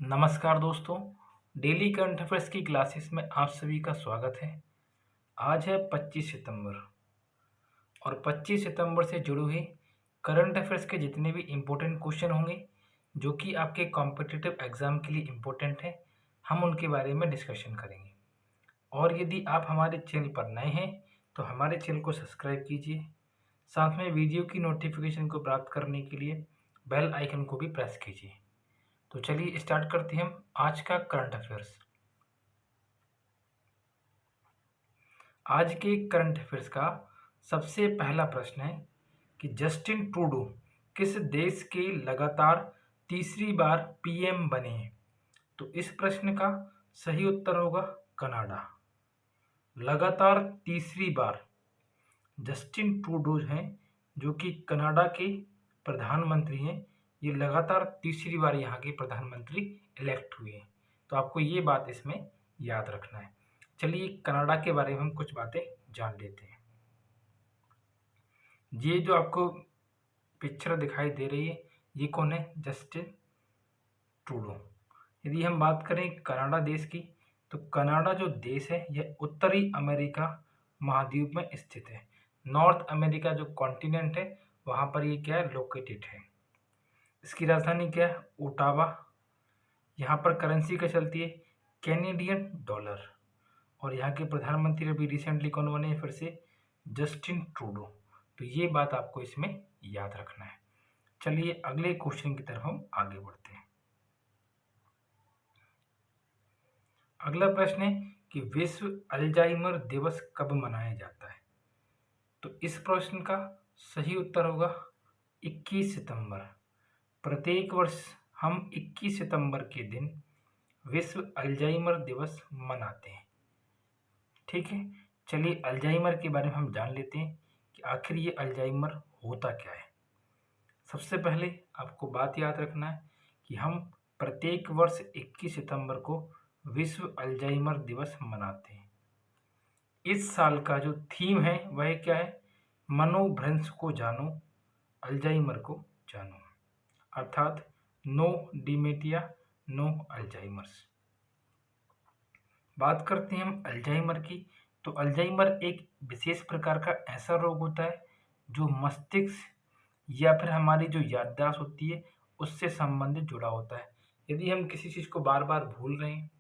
नमस्कार दोस्तों, daily current affairs की क्लासेस में आप सभी का स्वागत है। आज है 25 सितंबर और 25 सितंबर से जुड़े हुए करंट अफेयर्स के जितने भी इम्पोर्टेंट क्वेश्चन होंगे जो कि आपके कॉम्पिटिटिव एग्ज़ाम के लिए इम्पोर्टेंट है, हम उनके बारे में डिस्कशन करेंगे। और यदि आप हमारे चैनल पर नए हैं तो हमारे चैनल को सब्सक्राइब कीजिए, साथ में वीडियो की नोटिफिकेशन को प्राप्त करने के लिए बेल आइकन को भी प्रेस कीजिए। तो चलिए स्टार्ट करते हैं हम आज का करंट अफेयर्स। आज के करंट अफेयर्स का सबसे पहला प्रश्न है कि जस्टिन ट्रूडो किस देश के लगातार तीसरी बार पीएम बने हैं। तो इस प्रश्न का सही उत्तर होगा कनाडा। लगातार तीसरी बार जस्टिन ट्रूडो हैं जो कि कनाडा के प्रधानमंत्री हैं। ये लगातार तीसरी बार यहाँ के प्रधानमंत्री इलेक्ट हुए हैं। तो आपको ये बात इसमें याद रखना है। चलिए कनाडा के बारे में हम कुछ बातें जान लेते हैं। ये जो आपको पिक्चर दिखाई दे रही है, ये कौन है? Justin Trudeau. यदि हम बात करें कनाडा देश की, तो कनाडा जो देश है यह उत्तरी अमेरिका महाद्वीप में स्थित है। नॉर्थ अमेरिका जो कॉन्टिनेंट है वहाँ पर ये क्या है? लोकेटेड है। इसकी राजधानी क्या है? ओटावा। यहाँ पर करेंसी क्या चलती है? Canadian dollar. और यहाँ के प्रधानमंत्री अभी रिसेंटली कौन बने हैं? फिर से जस्टिन ट्रूडो। तो ये बात आपको इसमें याद रखना है। चलिए अगले क्वेश्चन की तरफ हम आगे बढ़ते हैं। अगला प्रश्न है कि विश्व अल्जाइमर दिवस कब मनाया जाता है। तो इस प्रश्न का सही उत्तर होगा 21 सितंबर। प्रत्येक वर्ष हम 21 सितंबर के दिन विश्व अल्जाइमर दिवस मनाते हैं। ठीक है, चलिए अल्जाइमर के बारे में हम जान लेते हैं कि आखिर ये अल्जाइमर होता क्या है। सबसे पहले आपको बात याद रखना है कि हम प्रत्येक वर्ष 21 सितंबर को विश्व अल्जाइमर दिवस मनाते हैं। इस साल का जो थीम है वह क्या है? मनोभ्रंश को जानो, अल्जाइमर को जानो, अर्थात नो डिमेटिया नो अल्जाइमर्स। बात करते हैं हम अल्जाइमर की। तो अल्जाइमर एक विशेष प्रकार का ऐसा रोग होता है जो मस्तिष्क या फिर हमारी जो याददाश्त होती है उससे संबंधित जुड़ा होता है। यदि हम किसी चीज़ को बार बार भूल रहे हैं,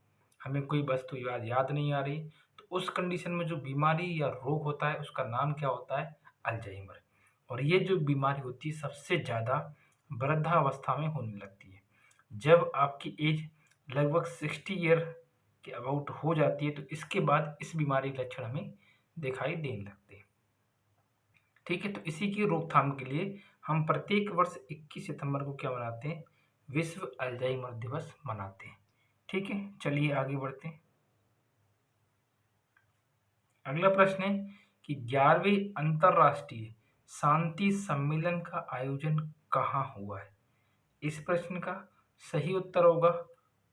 हमें कोई वस्तु याद नहीं आ रही, तो उस कंडीशन में जो बीमारी या रोग होता है उसका नाम क्या होता है? अल्जाइमर। और ये जो बीमारी होती है सबसे ज़्यादा वृद्धावस्था में होने लगती है। जब आपकी एज लगभग 60 ईयर के अबाउट हो जाती है तो इसके बाद इस बीमारी के लक्षण हमें दिखाई देने लगते हैं। ठीक है, तो इसी की रोकथाम के लिए हम प्रत्येक वर्ष 21 सितंबर को क्या मनाते हैं? विश्व अल्जाइमर दिवस मनाते हैं। ठीक है, चलिए आगे बढ़ते हैं। अगला प्रश्न है कि 11वें अंतर्राष्ट्रीय शांति सम्मेलन का आयोजन कहाँ हुआ है। इस प्रश्न का सही उत्तर होगा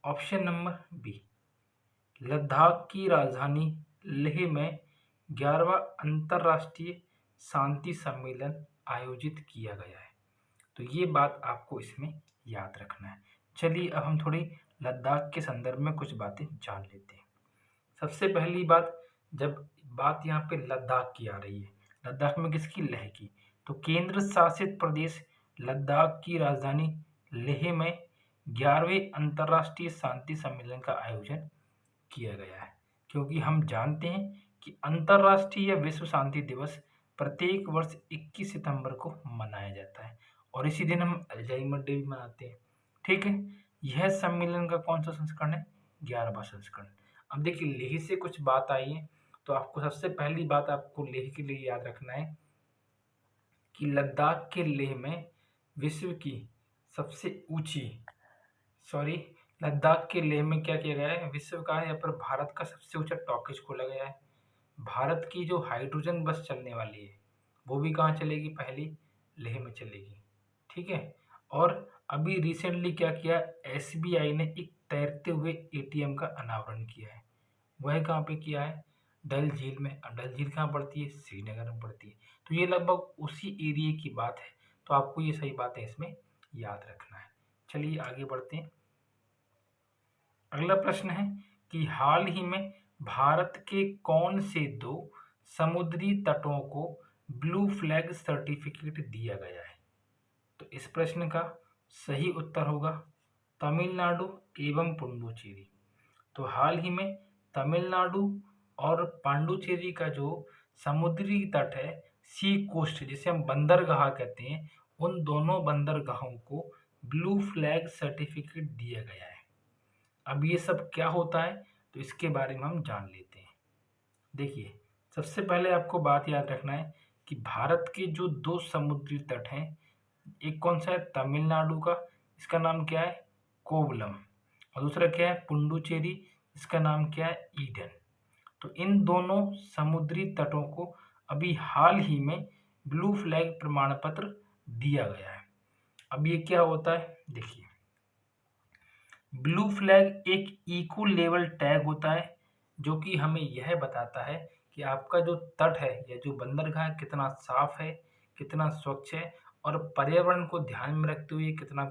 ऑप्शन नंबर बी, लद्दाख की राजधानी लेह में 11वां अंतर्राष्ट्रीय शांति सम्मेलन आयोजित किया गया है। तो ये बात आपको इसमें याद रखना है। चलिए अब हम थोड़ी लद्दाख के संदर्भ में कुछ बातें जान लेते हैं। सबसे पहली बात, जब बात यहाँ पे लद्दाख की आ रही है, लद्दाख में किसकी? लेह की। तो केंद्र शासित प्रदेश लद्दाख की राजधानी लेह में 11वें अंतर्राष्ट्रीय शांति सम्मेलन का आयोजन किया गया है। क्योंकि हम जानते हैं कि अंतर्राष्ट्रीय या विश्व शांति दिवस प्रत्येक वर्ष 21 सितंबर को मनाया जाता है और इसी दिन हम अल्जाइमर डे भी मनाते हैं। ठीक है, यह सम्मेलन का कौन सा संस्करण है? 11वां संस्करण। अब देखिए लेह से कुछ बात आई है, तो आपको सबसे पहली बात आपको लेह के लिए याद रखना है कि लद्दाख के लेह में विश्व की सबसे ऊंची लद्दाख के लेह में क्या किया गया है? विश्व का या पर भारत का सबसे ऊंचा टॉकीज खोला गया है। भारत की जो हाइड्रोजन बस चलने वाली है वो भी कहाँ चलेगी? पहली लेह में चलेगी। ठीक है, और अभी रिसेंटली क्या किया? एसबीआई ने एक तैरते हुए एटीएम का अनावरण किया है। वह कहाँ पे किया है? डल झील में। अब डल झील कहाँ पड़ती है? श्रीनगर में पड़ती है। तो ये लगभग उसी एरिया की बात है, तो आपको ये सही बातें इसमें याद रखना है। चलिए आगे बढ़ते हैं। अगला प्रश्न है कि हाल ही में भारत के कौन से दो समुद्री तटों को ब्लू फ्लैग सर्टिफिकेट दिया गया है? तो इस प्रश्न का सही उत्तर होगा तमिलनाडु एवं पुडुचेरी। तो हाल ही में तमिलनाडु और पांडुचेरी का जो समुद्री तट है, सी कोस्ट जिसे हम बंदरगाह कहते हैं, उन दोनों बंदरगाहों को ब्लू फ्लैग सर्टिफिकेट दिया गया है। अब ये सब क्या होता है तो इसके बारे में हम जान लेते हैं। देखिए, सबसे पहले आपको बात याद रखना है कि भारत के जो दो समुद्री तट हैं, एक कौन सा है तमिलनाडु का, इसका नाम क्या है कोवलम, और दूसरा क्या है पुडुचेरी, इसका नाम क्या है ईडन। तो इन दोनों समुद्री तटों को अभी हाल ही में ब्लू फ्लैग प्रमाण पत्र दिया गया है। अब ये क्या होता है देखिए, ब्लू फ्लैग एक इको लेवल टैग होता है जो कि हमें यह बताता है कि आपका जो तट है या जो बंदरगाह कितना साफ है, कितना स्वच्छ है और पर्यावरण को ध्यान में रखते हुए कितना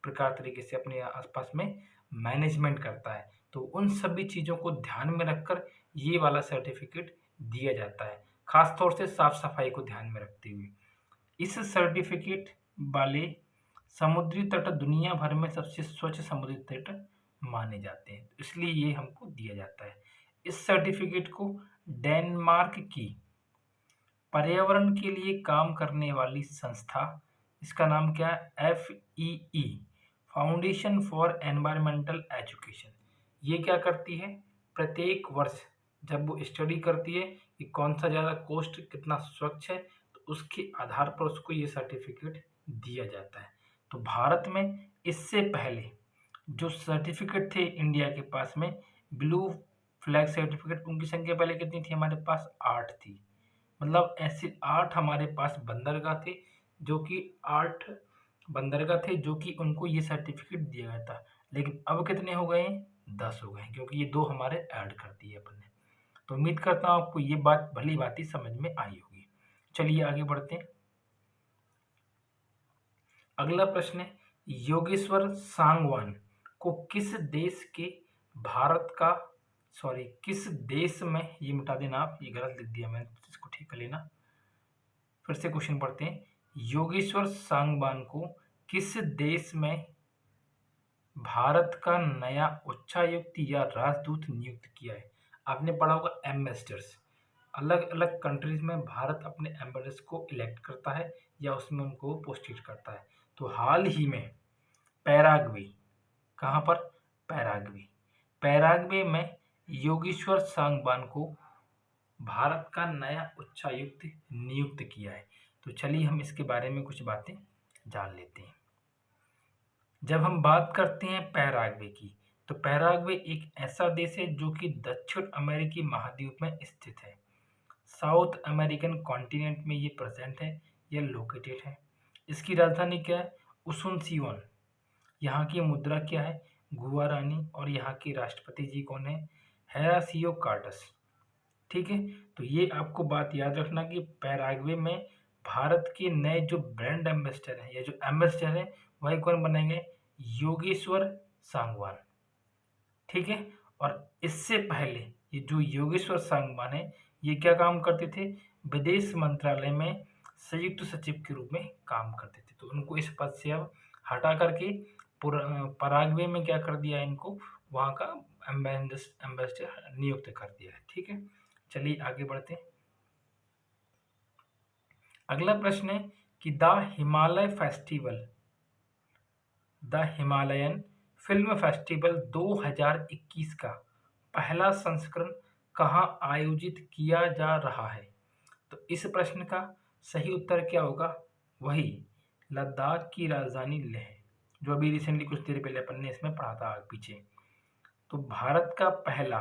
प्रकार तरीके से अपने आसपास में मैनेजमेंट करता है। तो उन सभी चीज़ों को ध्यान में रखकर ये वाला सर्टिफिकेट दिया जाता है, खास तौर से साफ सफाई को ध्यान में रखते हुए। इस सर्टिफिकेट वाले समुद्री तट दुनिया भर में सबसे स्वच्छ समुद्री तट माने जाते हैं, इसलिए ये हमको दिया जाता है। इस सर्टिफिकेट को डेनमार्क की पर्यावरण के लिए काम करने वाली संस्था, इसका नाम क्या है FEE, foundation for environmental education, ये क्या करती है प्रत्येक वर्ष जब वो स्टडी करती है कि कौन सा ज़्यादा कोस्ट कितना स्वच्छ है, तो उसके आधार पर उसको ये सर्टिफिकेट दिया जाता है। तो भारत में इससे पहले जो सर्टिफिकेट थे इंडिया के पास में ब्लू फ्लैग सर्टिफिकेट, उनकी संख्या पहले कितनी थी हमारे पास 8 थी। मतलब ऐसे 8 हमारे पास बंदरगाह थे जो कि 8 बंदरगाह थे जो कि उनको ये सर्टिफिकेट दिया गया था। लेकिन अब कितने हो गए हैं 10 हो गए हैं, क्योंकि ये 2 हमारे ऐड कर दिए अपन ने। तो उम्मीद करता हूँ आपको ये बात भली भांति समझ में आई होगी। चलिए आगे बढ़ते हैं। अगला प्रश्न है योगेश्वर सांगवान को किस देश के भारत का किस देश में, ये मिटा देना आप, ये गलत लिख दिया मैंने, इसको ठीक कर लेना। फिर से क्वेश्चन पढ़ते हैं, योगेश्वर सांगवान को किस देश में भारत का नया उच्चायुक्त या राजदूत नियुक्त किया है? आपने पढ़ा होगा एम्बेसडर्स, अलग अलग कंट्रीज में भारत अपने एम्बेसडर्स को इलेक्ट करता है या उसमें उनको पोस्टेड करता है। तो हाल ही में पैराग्वे, कहाँ पर पैराग्वे में योगेश्वर सांगवान को भारत का नया उच्चायुक्त नियुक्त किया है। तो चलिए हम इसके बारे में कुछ बातें जान लेते हैं। जब हम बात करते हैं पैराग्वे की, तो पैराग्वे एक ऐसा देश है जो कि दक्षिण अमेरिकी महाद्वीप में स्थित है। साउथ अमेरिकन कॉन्टिनेंट में ये प्रेजेंट है, यह लोकेटेड है। इसकी राजधानी क्या है उसुनसियोन। यहाँ की मुद्रा क्या है गुआरानी, और यहाँ के राष्ट्रपति जी कौन है हेरासियो कार्टस। ठीक है, तो ये आपको बात याद रखना कि पैराग्वे में भारत के नए जो ब्रांड एम्बेसडर हैं या जो एम्बेसडर हैं वही कौन बनेंगे योगेश्वर सांगवान। ठीक है, और इससे पहले ये जो योगेश्वर सांगवान है ये क्या काम करते थे विदेश मंत्रालय में संयुक्त सचिव के रूप में काम करते थे। तो उनको इस पद से अब हटा करके पराग्वे में क्या कर दिया इनको वहाँ का एम्बेसडर नियुक्त कर दिया है। ठीक है, चलिए आगे बढ़ते हैं। अगला प्रश्न है कि द हिमालयन फिल्म फेस्टिवल 2021 का पहला संस्करण कहाँ आयोजित किया जा रहा है? तो इस प्रश्न का सही उत्तर क्या होगा वही लद्दाख की राजधानी लेह, जो अभी रिसेंटली कुछ देर पहले अपन ने इसमें पढ़ा था पीछे। तो भारत का पहला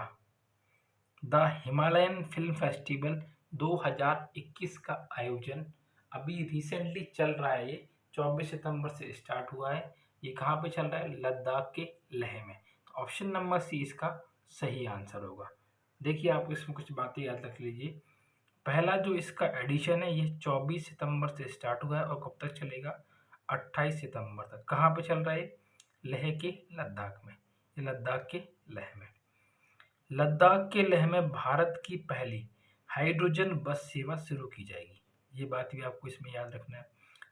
द हिमालयन फिल्म फेस्टिवल 2021 का आयोजन अभी रिसेंटली चल रहा है। ये 24 सितंबर से स्टार्ट हुआ है। ये कहाँ पे चल रहा है लद्दाख के लेह में। तो ऑप्शन नंबर सी इसका सही आंसर होगा। देखिए आप इसमें कुछ बातें याद रख लीजिए। पहला जो इसका एडिशन है ये 24 सितंबर से स्टार्ट हुआ है और कब तक चलेगा 28 सितंबर तक। कहाँ पे चल रहा है लेह के लद्दाख में। ये लद्दाख के लेह में। लद्दाख के लेह में भारत की पहली हाइड्रोजन बस सेवा शुरू की जाएगी। ये बात भी आपको इसमें याद रखना है।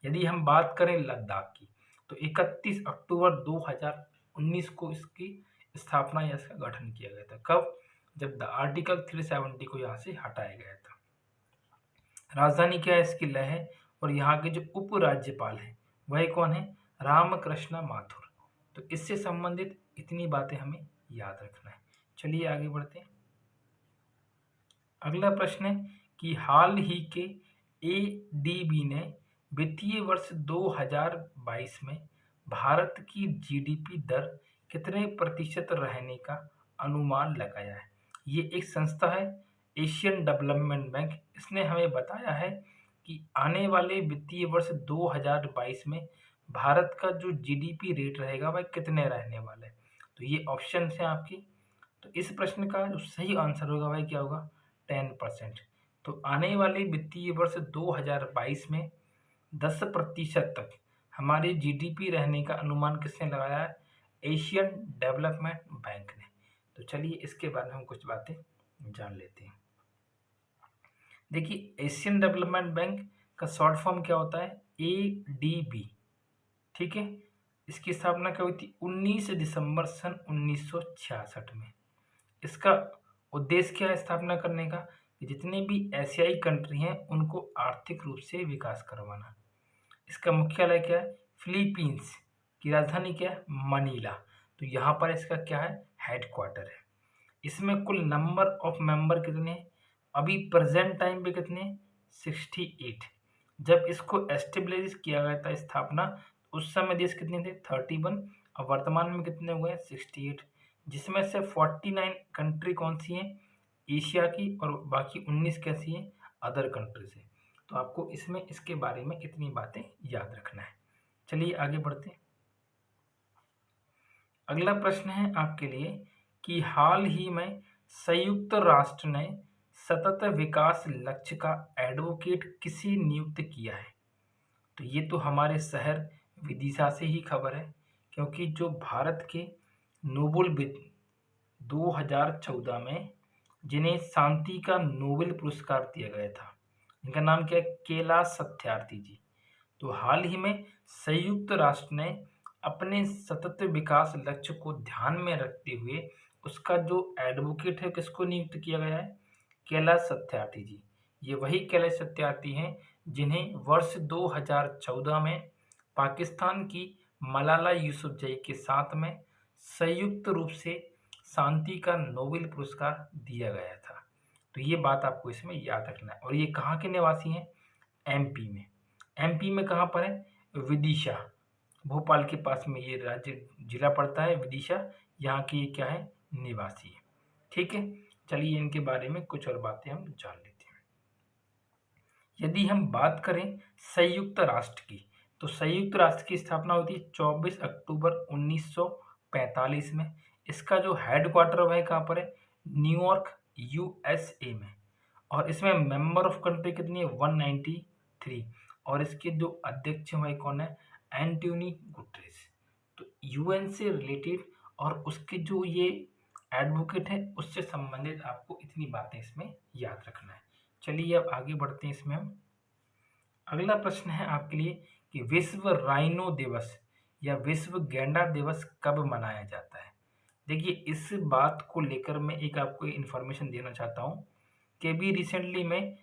यदि हम बात करें लद्दाख की, तो 31 अक्टूबर 2019 को इसकी स्थापना या इसका गठन किया गया था। कब? जब द आर्टिकल 370 को यहाँ से हटाया गया था। राजधानी क्या है इसकी? लेह है। और यहाँ के जो उपराज्यपाल हैं वह कौन है? रामकृष्ण माथुर। तो इससे संबंधित इतनी बातें हमें याद रखना है। चलिए आगे बढ़ते हैं। अगला प्रश्न है कि हाल ही के एडीबी ने वित्तीय वर्ष 2022 में भारत की जीडीपी दर कितने प्रतिशत रहने का अनुमान लगाया है। ये एक संस्था है, एशियन डेवलपमेंट बैंक। इसने हमें बताया है कि आने वाले वित्तीय वर्ष 2022 में भारत का जो जीडीपी रेट रहेगा वह कितने रहने वाला है। तो ये ऑप्शन है आपकी। तो इस प्रश्न का जो सही आंसर होगा वह क्या होगा? 10%। तो आने वाले वित्तीय वर्ष 2022 में 10% तक हमारे जीडीपी रहने का अनुमान किसने लगाया है? एशियन डेवलपमेंट बैंक ने। तो चलिए इसके बारे में हम कुछ बातें जान लेते हैं। देखिए, एशियन डेवलपमेंट बैंक का शॉर्ट फॉर्म क्या होता है? एडीबी। ठीक है, इसकी स्थापना क्या हुई थी? 19 दिसंबर सन 1966 में। इसका उद्देश्य क्या है स्थापना करने का? कि जितने भी एशियाई कंट्री हैं उनको आर्थिक रूप से विकास करवाना। इसका मुख्यालय क्या है? फिलीपींस की राजधानी क्या है? मनीला। तो यहाँ पर इसका क्या है? हेडक्वार्टर है। इसमें कुल नंबर ऑफ मेंबर कितने हैं? अभी प्रेजेंट टाइम पे कितने? 68। जब इसको एस्टेब्लिश किया गया था स्थापना, उस समय देश कितने थे? 31। और वर्तमान में कितने हुए हैं? 68। जिसमें से 49 कंट्री कौन सी हैं? एशिया की, और बाकी 19 कैसी हैं? अदर कंट्री से। तो आपको इसमें इसके बारे में इतनी बातें याद रखना है। चलिए आगे बढ़ते हैं। अगला प्रश्न है आपके लिए कि हाल ही में संयुक्त राष्ट्र ने सतत विकास लक्ष्य का एडवोकेट किसे नियुक्त किया है। तो ये तो हमारे शहर विदिशा से ही खबर है, क्योंकि जो भारत के नोबेल 2014 में जिन्हें शांति का नोबेल पुरस्कार दिया गया था, इनका नाम क्या है? कैलाश सत्यार्थी जी। तो हाल ही में संयुक्त राष्ट्र ने अपने सतत विकास लक्ष्य को ध्यान में रखते हुए उसका जो एडवोकेट है किसको नियुक्त किया गया है? कैलाश सत्यार्थी जी। ये वही कैलाश सत्यार्थी हैं जिन्हें वर्ष 2014 में पाकिस्तान की मलाला यूसुफजई के साथ में संयुक्त रूप से शांति का नोबेल पुरस्कार दिया गया था। तो ये बात आपको इसमें याद रखना है। और ये कहाँ के निवासी हैं? एमपी में। एमपी में कहाँ पर है? विदिशा, भोपाल के पास में ये राज्य जिला पड़ता है विदिशा। यहाँ की ये क्या है? निवासी है। ठीक है, चलिए इनके बारे में कुछ और बातें हम जान लेते हैं। यदि हम बात करें संयुक्त राष्ट्र की, तो संयुक्त राष्ट्र की स्थापना हुई थी 24 अक्टूबर 1945 में। इसका जो हेडक्वार्टर वह कहाँ पर है? न्यूयॉर्क, यूएसए में। और इसमें मेंबर ऑफ कंट्री कितनी है? 193। और इसके जो अध्यक्ष हैं वह कौन है? एंटोनी गुटेरेस। तो यूएन से रिलेटेड और उसके जो ये एडवोकेट है उससे संबंधित आपको इतनी बातें इसमें याद रखना है। चलिए अब आगे बढ़ते हैं इसमें हम। अगला प्रश्न है आपके लिए कि विश्व राइनो दिवस या विश्व गैंडा दिवस कब मनाया जाता है। देखिए, इस बात को लेकर मैं एक आपको इन्फॉर्मेशन देना चाहता हूँ कि अभी रिसेंटली में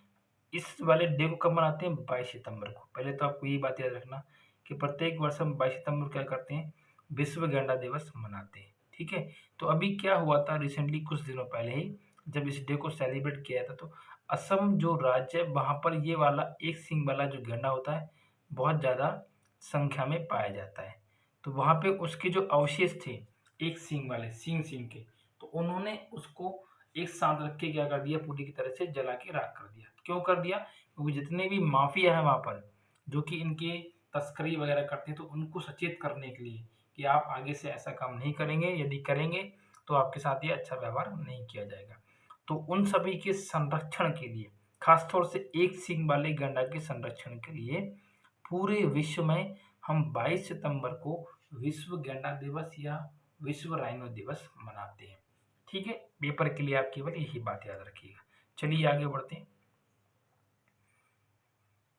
इस वाले डे को कब मनाते हैं? 22 सितंबर को। पहले तो आपको यही बात याद रखना कि प्रत्येक वर्ष हम 22 सितंबर क्या करते हैं? विश्व गैंडा दिवस मनाते हैं। ठीक है, तो अभी क्या हुआ था रिसेंटली कुछ दिनों पहले ही जब इस डे को सेलिब्रेट किया था, तो असम जो राज्य है वहाँ पर ये वाला एक सींग वाला जो गैंडा होता है बहुत ज़्यादा संख्या में पाया जाता है। तो वहाँ पे उसके जो अवशेष थे एक सींग वाले सींग के, तो उन्होंने उसको एक साथ रख के क्या कर दिया? पूरी की तरह से जला के राख कर दिया। क्यों कर दिया? क्योंकि जितने भी माफिया है वहाँ पर जो कि इनके तस्करी वगैरह करते हैं, तो उनको सचेत करने के लिए कि आप आगे से ऐसा काम नहीं करेंगे, यदि करेंगे तो आपके साथ ये अच्छा व्यवहार नहीं किया जाएगा। तो उन सभी के संरक्षण के लिए, खासतौर से एक सींग वाले गैंडा के संरक्षण के लिए पूरे विश्व में हम 22 सितंबर को विश्व गैंडा दिवस या विश्व राइनो दिवस मनाते हैं। ठीक है, पेपर के लिए आप केवल यही बात याद रखिएगा। चलिए आगे बढ़ते हैं।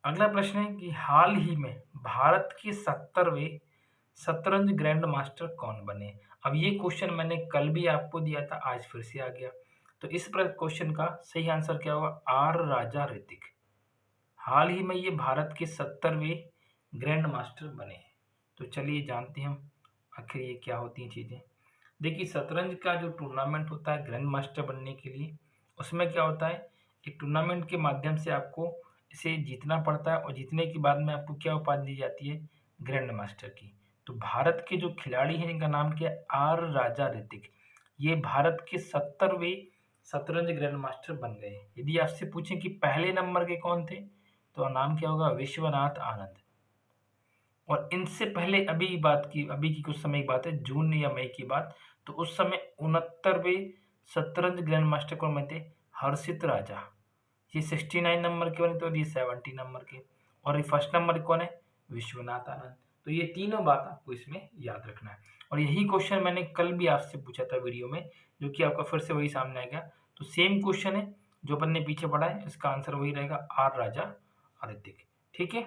अगला प्रश्न है कि हाल ही में भारत के 70वें शतरंज ग्रैंड मास्टर कौन बने। अब ये क्वेश्चन मैंने कल भी आपको दिया था, आज फिर से आ गया। तो इस क्वेश्चन का सही आंसर क्या होगा? आर राजा ऋतिक। हाल ही में ये भारत के 70वें ग्रैंड मास्टर बने हैं। तो चलिए जानते हैं हम आखिर ये क्या होती हैं चीज़ें। देखिए, शतरंज का जो टूर्नामेंट होता है ग्रैंड मास्टर बनने के लिए, उसमें क्या होता है, एक टूर्नामेंट के माध्यम से आपको इसे जीतना पड़ता है और जीतने के बाद में आपको क्या उपाधि दी जाती है? ग्रैंड मास्टर की। तो भारत के जो खिलाड़ी हैं जिनका नाम क्या है? आर राजा ऋतिक। ये भारत के 70वें शतरंज ग्रैंड मास्टर बन गए। यदि आपसे पूछें कि पहले नंबर के कौन थे, तो नाम क्या होगा? विश्वनाथ आनंद। और इनसे पहले अभी की कुछ समय की बात है, जून या मई की बात, तो उस समय 69वें शतरंज ग्रैंड मास्टर कौन बने थे? हर्षित राजा। ये 69 नंबर के बने थे और ये 70 नंबर के। और ये फर्स्ट नंबर कौन है? विश्वनाथ आनंद। तो ये तीनों बात आपको इसमें याद रखना है। और यही क्वेश्चन मैंने कल भी आपसे पूछा था वीडियो में, जो कि आपका फिर से वही सामने आ गया। तो सेम क्वेश्चन है जो अपन ने पीछे पढ़ा है, इसका आंसर वही रहेगा, आर राजा ऋतिक। ठीक है,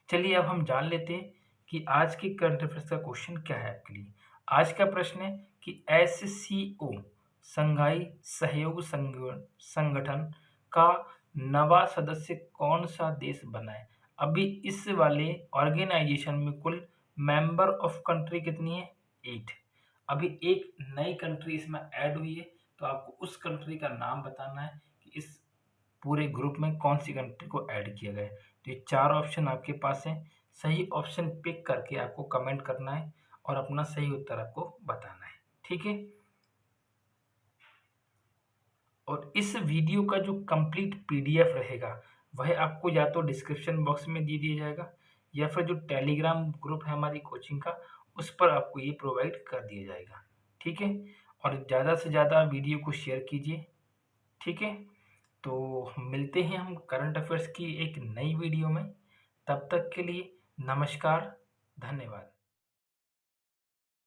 चलिए अब हम जान लेते हैं कि आज के करंट अफेयर्स का क्वेश्चन क्या है आपके लिए। आज का प्रश्न है कि एससीओ संघाई सहयोग संगठन का नवा सदस्य कौन सा देश बना है। अभी इस वाले ऑर्गेनाइजेशन में कुल मेंबर ऑफ कंट्री कितनी है? 8। अभी एक नई कंट्री इसमें ऐड हुई है, तो आपको उस कंट्री का नाम बताना है कि इस पूरे ग्रुप में कौन सी कंट्री को ऐड किया गया है। तो ये 4 ऑप्शन आपके पास हैं। सही ऑप्शन पिक करके आपको कमेंट करना है और अपना सही उत्तर आपको बताना है। ठीक है, और इस वीडियो का जो कंप्लीट पीडीएफ रहेगा वह आपको या तो डिस्क्रिप्शन बॉक्स में दे दिया जाएगा, या फिर जो टेलीग्राम ग्रुप है हमारी कोचिंग का, उस पर आपको ये प्रोवाइड कर दिया जाएगा। ठीक है, और ज़्यादा से ज़्यादा वीडियो को शेयर कीजिए। ठीक है, तो मिलते हैं हम करंट अफेयर्स की एक नई वीडियो में। तब तक के लिए नमस्कार, धन्यवाद।